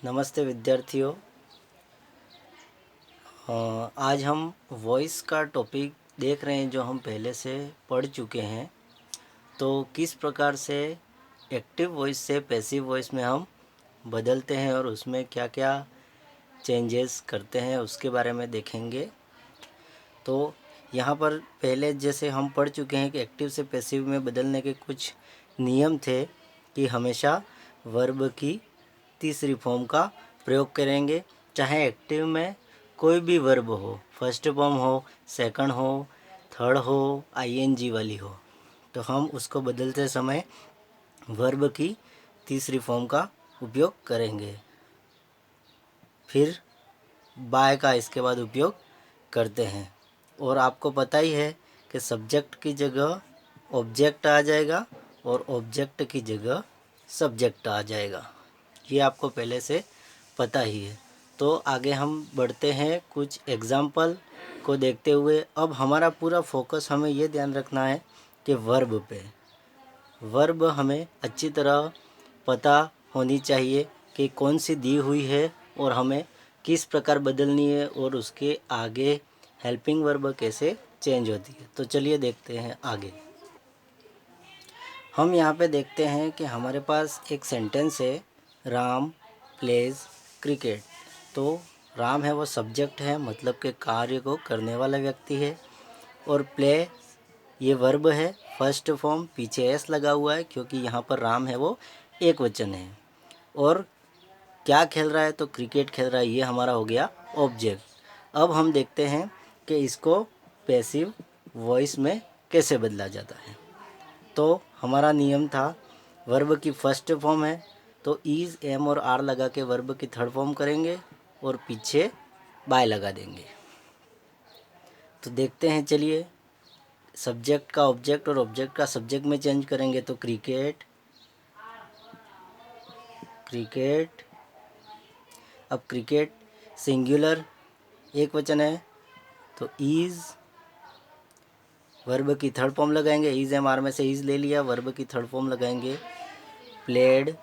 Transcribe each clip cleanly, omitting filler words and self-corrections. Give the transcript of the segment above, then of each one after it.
नमस्ते विद्यार्थियों। आज हम वॉइस का टॉपिक देख रहे हैं जो हम पहले से पढ़ चुके हैं। तो किस प्रकार से एक्टिव वॉइस से पैसिव वॉइस में हम बदलते हैं और उसमें क्या क्या चेंजेस करते हैं उसके बारे में देखेंगे। तो यहाँ पर पहले जैसे हम पढ़ चुके हैं कि एक्टिव से पैसिव में बदलने के कुछ नियम थे कि हमेशा वर्ब की तीसरी फॉर्म का प्रयोग करेंगे, चाहे एक्टिव में कोई भी वर्ब हो, फर्स्ट फॉर्म हो, सेकंड हो, थर्ड हो, आईएनजी वाली हो, तो हम उसको बदलते समय वर्ब की तीसरी फॉर्म का उपयोग करेंगे। फिर बाय का इसके बाद उपयोग करते हैं। और आपको पता ही है कि सब्जेक्ट की जगह ऑब्जेक्ट आ जाएगा और ऑब्जेक्ट की जगह सब्जेक्ट आ जाएगा, ये आपको पहले से पता ही है। तो आगे हम बढ़ते हैं कुछ एग्जाम्पल को देखते हुए। अब हमारा पूरा फोकस हमें ये ध्यान रखना है कि वर्ब पे। वर्ब हमें अच्छी तरह पता होनी चाहिए कि कौन सी दी हुई है और हमें किस प्रकार बदलनी है और उसके आगे हेल्पिंग वर्ब कैसे चेंज होती है। तो चलिए देखते हैं आगे। हम यहाँ पे देखते हैं कि हमारे पास एक सेंटेंस है, राम प्लेज क्रिकेट। तो राम है वो सब्जेक्ट है, मतलब के कार्य को करने वाला व्यक्ति है। और प्ले ये वर्ब है, फर्स्ट फॉर्म, पीछे एस लगा हुआ है क्योंकि यहाँ पर राम है वो एक वचन है। और क्या खेल रहा है, तो क्रिकेट खेल रहा है, ये हमारा हो गया ऑब्जेक्ट। अब हम देखते हैं कि इसको पैसिव वॉइस में कैसे बदला जाता है। तो हमारा नियम था, वर्ब की फर्स्ट फॉर्म है तो इज़, एम और आर लगा के वर्ब की थर्ड फॉर्म करेंगे और पीछे बाय लगा देंगे। तो देखते हैं, चलिए। सब्जेक्ट का ऑब्जेक्ट और ऑब्जेक्ट का सब्जेक्ट में चेंज करेंगे तो क्रिकेट क्रिकेट। अब क्रिकेट सिंगुलर एक वचन है तो इज़, वर्ब की थर्ड फॉर्म लगाएंगे, इज़ एम आर में से इज़ ले लिया, वर्ब की थर्ड फॉर्म लगाएंगे प्लेड।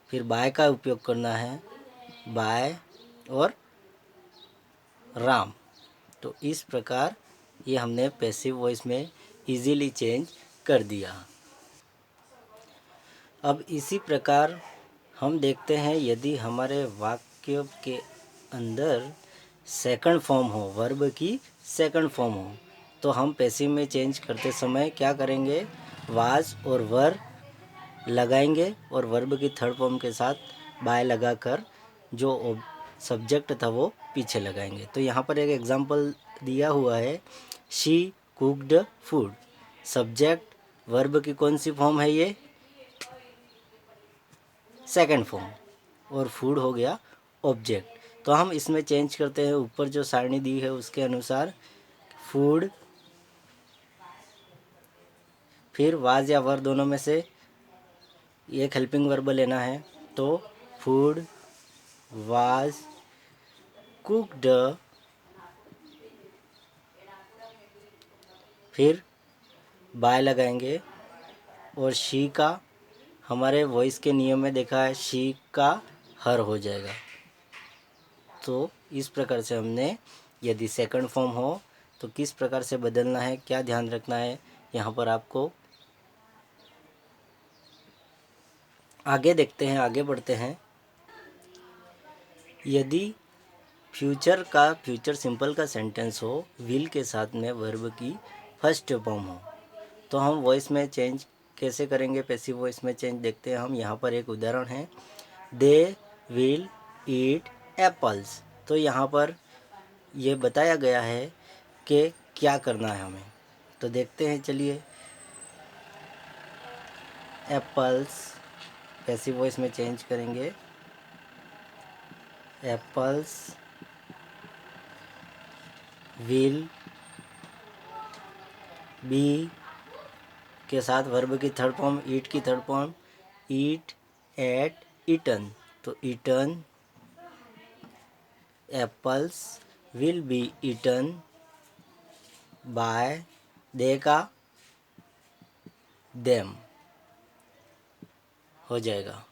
फिर बाय का उपयोग करना है, बाय और राम। तो इस प्रकार ये हमने पैसिव वॉइस में इजीली चेंज कर दिया। अब इसी प्रकार हम देखते हैं, यदि हमारे वाक्य के अंदर सेकंड फॉर्म हो, वर्ब की सेकंड फॉर्म हो, तो हम पैसिव में चेंज करते समय क्या करेंगे, वाज और वर लगाएंगे और वर्ब की थर्ड फॉर्म के साथ बाय लगाकर जो सब्जेक्ट था वो पीछे लगाएंगे। तो यहाँ पर एक एग्जांपल दिया हुआ है, she cooked food. Subject verb की कौन सी फॉर्म है, ये सेकंड फॉर्म, और फूड हो गया ऑब्जेक्ट। तो हम इसमें चेंज करते हैं, ऊपर जो सारणी दी है उसके अनुसार फूड, फिर वाज या वर दोनों में से एक हेल्पिंग वर्ब लेना है। तो फूड वाज कुक्ड, फिर बाय लगाएंगे और शी का हमारे वॉइस के नियम में देखा है, शी का हर हो जाएगा। तो इस प्रकार से हमने, यदि सेकंड फॉर्म हो तो किस प्रकार से बदलना है, क्या ध्यान रखना है, यहाँ पर आपको आगे देखते हैं, आगे बढ़ते हैं। यदि फ्यूचर सिंपल का सेंटेंस हो, विल के साथ में वर्ब की फर्स्ट फॉर्म हो, तो हम वॉइस में चेंज कैसे करेंगे, पैसिव वॉइस में चेंज देखते हैं हम। यहाँ पर एक उदाहरण है, दे विल ईट एप्पल्स। तो यहाँ पर ये बताया गया है कि क्या करना है हमें। तो देखते हैं, चलिए। एप्पल्स पैसिव वॉइस में चेंज करेंगे, एप्पल्स विल बी के साथ वर्ब की थर्ड फॉर्म, ईट की third form, eat ate eaten. तो eaten, apples will be eaten by, they का देम। हो जाएगा।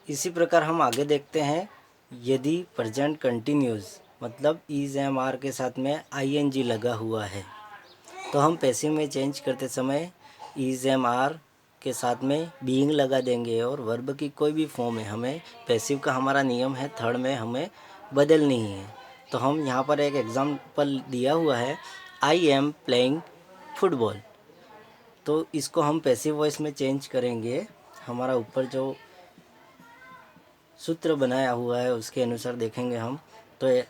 इसी प्रकार हम आगे देखते हैं, यदि प्रेजेंट कंटिन्यूस मतलब इज एम आर के साथ में आईएनजी लगा हुआ है तो हम पैसिव में चेंज करते समय इज एम आर के साथ में बीइंग लगा देंगे और वर्ब की कोई भी फॉर्म है, हमें पैसिव का हमारा नियम है थर्ड में हमें बदलनी ही है। तो हम यहाँ पर एक एग्जांपल दिया हुआ है, आई एम प्लेइंग फुटबॉल। तो इसको हम पैसिव वॉइस में चेंज करेंगे। हमारा ऊपर जो सूत्र बनाया हुआ है उसके अनुसार देखेंगे हम, तो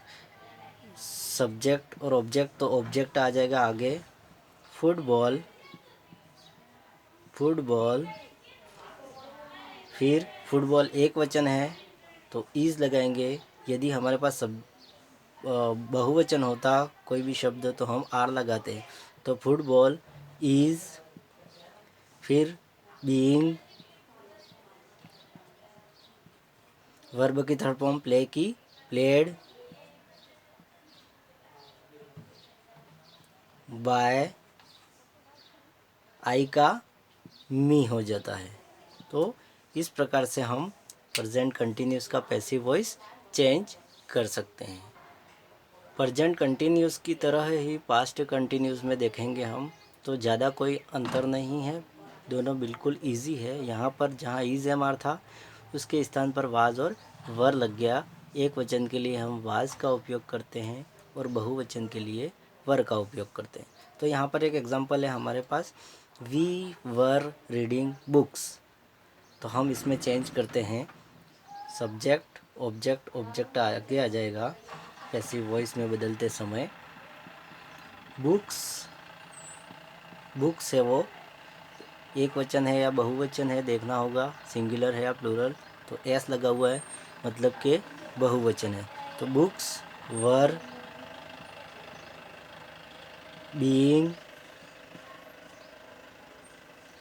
सब्जेक्ट और ऑब्जेक्ट, तो ऑब्जेक्ट आ जाएगा आगे फुटबॉल, फुटबॉल, फिर फुटबॉल एक वचन है तो इज लगाएंगे। यदि हमारे पास सब बहुवचन होता कोई भी शब्द तो हम आर लगाते। तो फुटबॉल इज, फिर बीइंग, वर्ब की थर्ड फॉर्म प्ले की प्लेड, बाय, आई का मी हो जाता है। तो इस प्रकार से हम प्रेजेंट कंटिन्यूस का पैसिव वॉइस चेंज कर सकते हैं। प्रेजेंट कंटिन्यूस की तरह ही पास्ट कंटिन्यूस में देखेंगे हम तो ज़्यादा कोई अंतर नहीं है, दोनों बिल्कुल इजी है। यहाँ पर जहाँ इज एम आर था उसके स्थान पर वाज और वर लग गया। एक वचन के लिए हम वाज का उपयोग करते हैं और बहुवचन के लिए वर का उपयोग करते हैं। तो यहाँ पर एक एग्जांपल है हमारे पास, वी वर रीडिंग बुक्स। तो हम इसमें चेंज करते हैं सब्जेक्ट ऑब्जेक्ट, ऑब्जेक्ट आगे आ जाएगा पैसिव वॉइस में बदलते समय। बुक्स, बुक्स है वो एक वचन है या बहुवचन है देखना होगा, सिंगुलर है या प्लूरल। तो एस लगा हुआ है मतलब कि बहुवचन है। तो बुक्स वर बीइंग,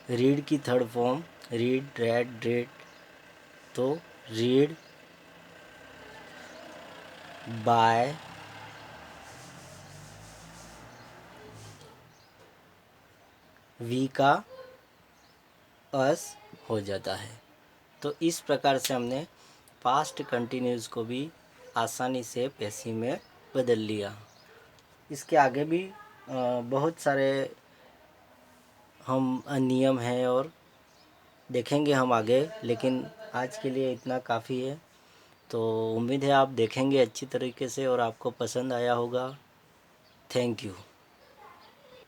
रीड की third form read, red, red, तो रीड बाय, वी का अस हो जाता है। तो इस प्रकार से हमने पास्ट कंटिन्यूस को भी आसानी से पैसिव में बदल लिया। इसके आगे भी बहुत सारे हम नियम हैं और देखेंगे हम आगे, लेकिन आज के लिए इतना काफ़ी है। तो उम्मीद है आप देखेंगे अच्छी तरीके से और आपको पसंद आया होगा। Thank you.